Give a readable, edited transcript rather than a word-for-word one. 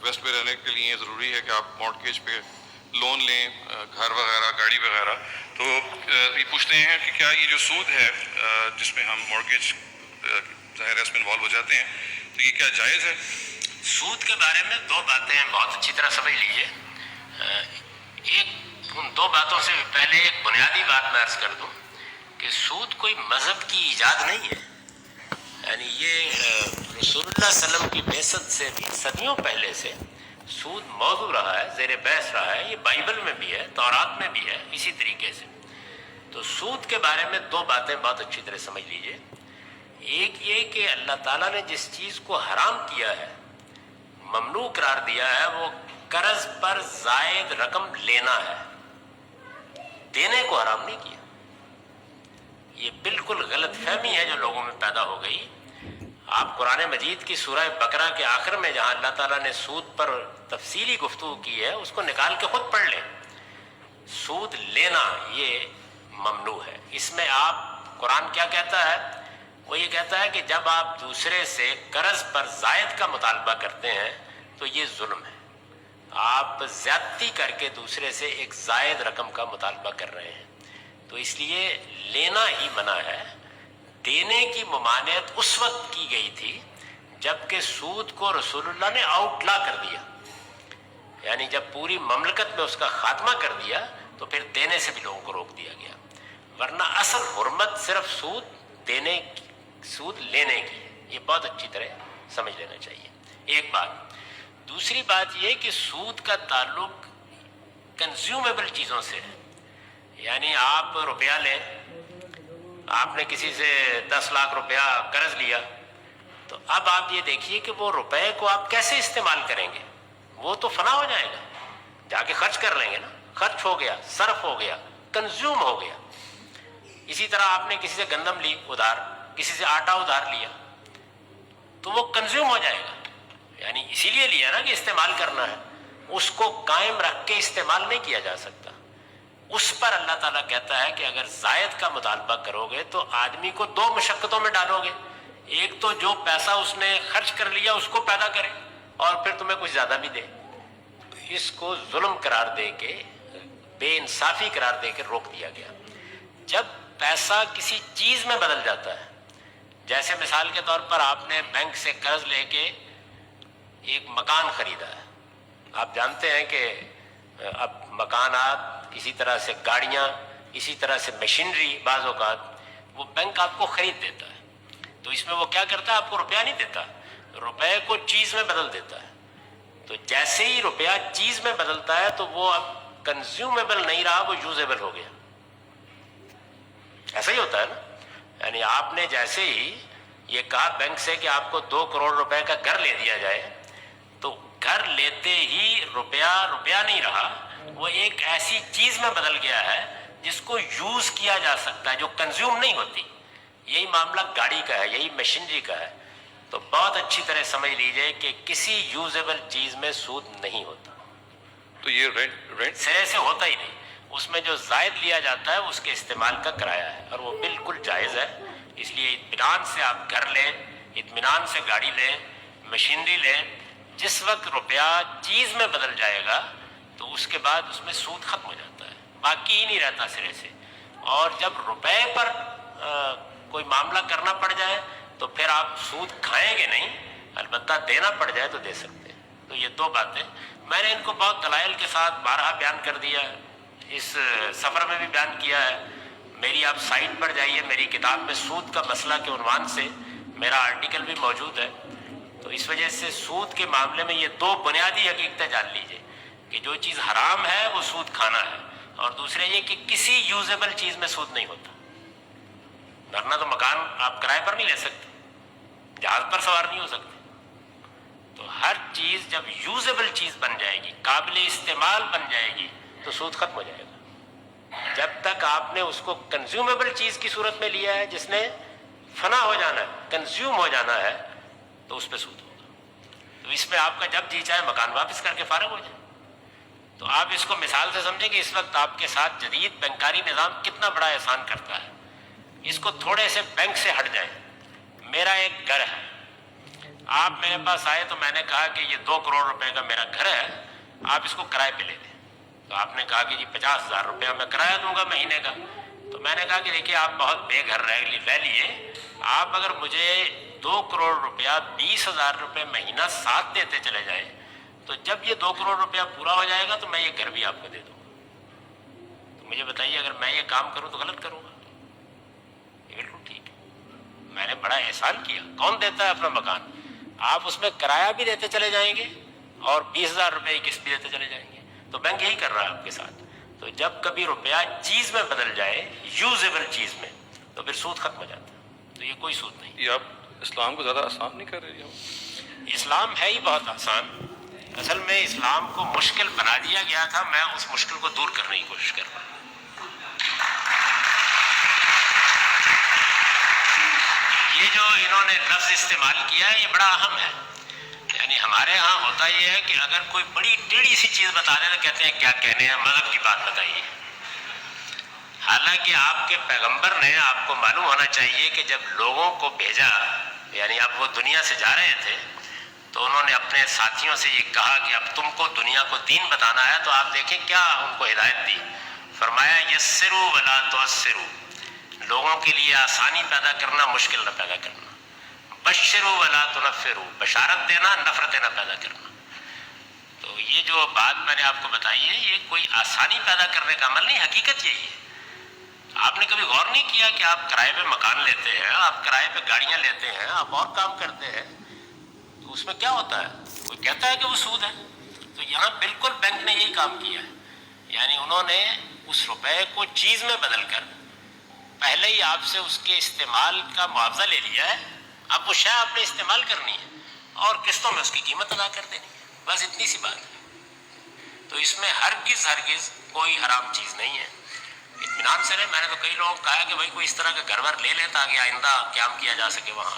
Waste میں رہنے کے لیے ضروری ہے کہ آپ مارٹگیج پہ لون لیں، گھر وغیرہ، گاڑی وغیرہ. تو یہ پوچھتے ہیں کہ کیا یہ جو سود ہے جس میں ہم مارٹگیج ظاہر ہے اس میں انوالو ہو جاتے ہیں، تو یہ کیا جائز ہے؟ سود کے بارے میں دو باتیں بہت اچھی طرح سمجھ لیجئے. ایک ان دو باتوں سے پہلے ایک بنیادی بات میں عرض کر دوں کہ سود کوئی مذہب کی ایجاد نہیں ہے. یعنی یہ رسول اللہ صلی اللہ علیہ وسلم کی بعثت سے بھی صدیوں پہلے سے سود موضوع رہا ہے، زیر بحث رہا ہے. یہ بائبل میں بھی ہے، تورات میں بھی ہے اسی طریقے سے. تو سود کے بارے میں دو باتیں بہت اچھی طرح سمجھ لیجئے. ایک یہ کہ اللہ تعالیٰ نے جس چیز کو حرام کیا ہے، ممنوع قرار دیا ہے، وہ قرض پر زائد رقم لینا ہے. دینے کو حرام نہیں کیا. یہ بالکل غلط فہمی ہے جو لوگوں میں پیدا ہو گئی. آپ قرآن مجید کی سورہ بقرہ کے آخر میں جہاں اللہ تعالیٰ نے سود پر تفصیلی گفتگو کی ہے اس کو نکال کے خود پڑھ لیں. سود لینا یہ ممنوع ہے. اس میں آپ قرآن کیا کہتا ہے؟ وہ یہ کہتا ہے کہ جب آپ دوسرے سے قرض پر زائد کا مطالبہ کرتے ہیں تو یہ ظلم ہے. آپ زیادتی کر کے دوسرے سے ایک زائد رقم کا مطالبہ کر رہے ہیں. تو اس لیے لینا ہی منع ہے. دینے کی ممانعت اس وقت کی گئی تھی جب کہ سود کو رسول اللہ نے آؤٹلا کر دیا. یعنی جب پوری مملکت میں اس کا خاتمہ کر دیا تو پھر دینے سے بھی لوگوں کو روک دیا گیا. ورنہ اصل حرمت صرف سود دینے کی، سود لینے کی. یہ بہت اچھی طرح سمجھ لینا چاہیے. ایک بات. دوسری بات یہ کہ سود کا تعلق کنزیومیبل چیزوں سے ہے. یعنی آپ روپیہ لیں، آپ نے کسی سے 10 لاکھ روپیہ قرض لیا، تو اب آپ یہ دیکھیے کہ وہ روپے کو آپ کیسے استعمال کریں گے. وہ تو فنا ہو جائے گا، جا کے خرچ کر لیں گے نا. خرچ ہو گیا، صرف ہو گیا، کنزیوم ہو گیا. اسی طرح آپ نے کسی سے گندم لی ادھار، کسی سے آٹا ادھار لیا، تو وہ کنزیوم ہو جائے گا. یعنی اسی لیے لیا نا کہ استعمال کرنا ہے. اس کو قائم رکھ کے استعمال نہیں کیا جا سکتا. اس پر اللہ تعالیٰ کہتا ہے کہ اگر زائد کا مطالبہ کرو گے تو آدمی کو دو مشقتوں میں ڈالو گے. ایک تو جو پیسہ اس نے خرچ کر لیا اس کو پیدا کرے اور پھر تمہیں کچھ زیادہ بھی دے. اس کو ظلم قرار دے کے، بے انصافی قرار دے کے روک دیا گیا. جب پیسہ کسی چیز میں بدل جاتا ہے، جیسے مثال کے طور پر آپ نے بینک سے قرض لے کے ایک مکان خریدا ہے. آپ جانتے ہیں کہ اب مکانات، اسی طرح سے گاڑیاں، اسی طرح سے مشینری، بعض اوقات وہ بینک آپ کو خرید دیتا ہے. تو اس میں وہ کیا کرتا ہے؟ آپ کو روپیہ نہیں دیتا، روپے کو چیز میں بدل دیتا ہے. تو جیسے ہی روپیہ چیز میں بدلتا ہے تو وہ اب کنزیومیبل نہیں رہا، وہ یوزیبل ہو گیا. ایسا ہی ہوتا ہے نا. یعنی آپ نے جیسے ہی یہ کہا بینک سے کہ آپ کو 2 کروڑ روپے کا گھر لے دیا جائے، تو گھر لیتے ہی روپیہ نہیں رہا، وہ ایک ایسی چیز میں بدل گیا ہے جس کو یوز کیا جا سکتا ہے، جو کنزیوم نہیں ہوتی. یہی معاملہ گاڑی کا ہے، یہی مشینری کا ہے. تو بہت اچھی طرح سمجھ لیجئے کہ کسی یوزیبل چیز میں سود نہیں ہوتا. تو یہ رینٹ سرے سے ہوتا ہی نہیں. اس میں جو زائد لیا جاتا ہے اس کے استعمال کا کرایہ ہے، اور وہ بالکل جائز ہے. اس لیے اطمینان سے آپ گھر لیں، اطمینان سے گاڑی لیں، مشینری لیں. جس وقت روپیہ چیز میں بدل جائے گا تو اس کے بعد اس میں سود ختم ہو جاتا ہے، باقی ہی نہیں رہتا سرے سے. اور جب روپے پر کوئی معاملہ کرنا پڑ جائے تو پھر آپ سود کھائیں گے نہیں، البتہ دینا پڑ جائے تو دے سکتے ہیں. تو یہ دو باتیں میں نے ان کو بہت دلائل کے ساتھ بارہا بیان کر دیا ہے، اس سفر میں بھی بیان کیا ہے. میری آپ سائٹ پر جائیے، میری کتاب میں سود کا مسئلہ کے عنوان سے میرا آرٹیکل بھی موجود ہے. تو اس وجہ سے سود کے معاملے میں یہ دو بنیادی حقیقتیں جان لیجئے کہ جو چیز حرام ہے وہ سود کھانا ہے، اور دوسرے یہ کہ کسی یوزیبل چیز میں سود نہیں ہوتا. ورنہ تو مکان آپ کرائے پر نہیں لے سکتے، جہاز پر سوار نہیں ہو سکتے. تو ہر چیز جب یوزیبل چیز بن جائے گی، قابل استعمال بن جائے گی، تو سود ختم ہو جائے گا. جب تک آپ نے اس کو کنزیومیبل چیز کی صورت میں لیا ہے جس نے فنا ہو جانا ہے، کنزیوم ہو جانا ہے، تو اس پہ سود ہوگا. تو اس میں آپ کا جب جی چاہے مکان واپس کر کے فارغ ہو جائے. تو آپ اس کو مثال سے سمجھیں کہ اس وقت آپ کے ساتھ جدید بینکاری نظام کتنا بڑا احسان کرتا ہے. اس کو تھوڑے سے بینک سے ہٹ جائیں. میرا ایک گھر ہے، آپ میرے پاس آئے تو میں نے کہا کہ یہ 2 کروڑ روپے کا میرا گھر ہے, آپ اس کو کرائے پہ لے لیں. تو آپ نے کہا کہ جی 50,000 روپیہ میں کرایہ دوں گا مہینے کا. تو میں نے کہا کہ دیکھیے آپ بہت بے گھر رہ لیے, آپ اگر مجھے 2 کروڑ روپیہ 20,000 روپے مہینہ ساتھ دیتے چلے جائیں, تو جب یہ 2 کروڑ روپیہ پورا ہو جائے گا تو میں یہ گھر بھی آپ کو دے دوں گا. تو مجھے بتائیے اگر میں یہ کام کروں تو غلط کروں گا؟ یہ بالکل ٹھیک ہے. میں نے بڑا احسان کیا. کون دیتا ہے اپنا مکان؟ آپ اس میں کرایہ بھی دیتے چلے جائیں گے اور 20,000 روپے کی قسط بھی دیتے چلے جائیں گے. تو بینک یہی کر رہا ہے آپ کے ساتھ. تو جب کبھی روپیہ چیز میں بدل جائے, یوزیبل چیز میں, تو پھر سود ختم ہو جاتا ہے. تو یہ کوئی سود نہیں. یہ آپ اسلام کو زیادہ آسان نہیں کر رہے ہیں؟ اسلام ہے ہی بہت آسان. اصل میں اسلام کو مشکل بنا دیا گیا تھا, میں اس مشکل کو دور کرنے کی کوشش کر رہا ہوں. یہ جو انہوں نے لفظ استعمال کیا ہے یہ بڑا اہم ہے. یعنی ہمارے ہاں ہوتا یہ ہے کہ اگر کوئی بڑی ٹیڑھی سی چیز بتا دے تو کہتے ہیں کیا کہنے ہیں, مذہب کی بات بتائیے. حالانکہ آپ کے پیغمبر نے, آپ کو معلوم ہونا چاہیے کہ جب لوگوں کو بھیجا, یعنی اب وہ دنیا سے جا رہے تھے, تو انہوں نے اپنے ساتھیوں سے یہ کہا کہ اب تم کو دنیا کو دین بتانا ہے. تو آپ دیکھیں کیا ان کو ہدایت دی. فرمایا یسروا ولا تعسروا, لوگوں کے لیے آسانی پیدا کرنا, مشکل نہ پیدا کرنا. بشروا ولا تنفروا, بشارت دینا, نفرتیں نہ پیدا کرنا. تو یہ جو بات میں نے آپ کو بتائی ہے یہ کوئی آسانی پیدا کرنے کا عمل نہیں, حقیقت یہی ہے. آپ نے کبھی غور نہیں کیا کہ آپ کرائے پہ مکان لیتے ہیں, آپ کرائے پہ گاڑیاں لیتے ہیں, آپ اور کام کرتے ہیں, تو اس میں کیا ہوتا ہے؟ کوئی کہتا ہے کہ وہ سود ہے. تو یہاں بالکل بینک نے یہی کام کیا ہے. یعنی انہوں نے اس روپے کو چیز میں بدل کر پہلے ہی آپ سے اس کے استعمال کا معاوضہ لے لیا ہے. اب وہ شے آپ نے استعمال کرنی ہے اور قسطوں میں اس کی قیمت ادا کر دینی ہے. بس اتنی سی بات ہے. تو اس میں ہرگز کوئی حرام چیز نہیں ہے. اطمینان سے رہے. میں نے تو کئی لوگوں کو کہا کہ بھائی کوئی اس طرح کا گھر ور لے لیں تاکہ آئندہ قیام کیا جا سکے وہاں.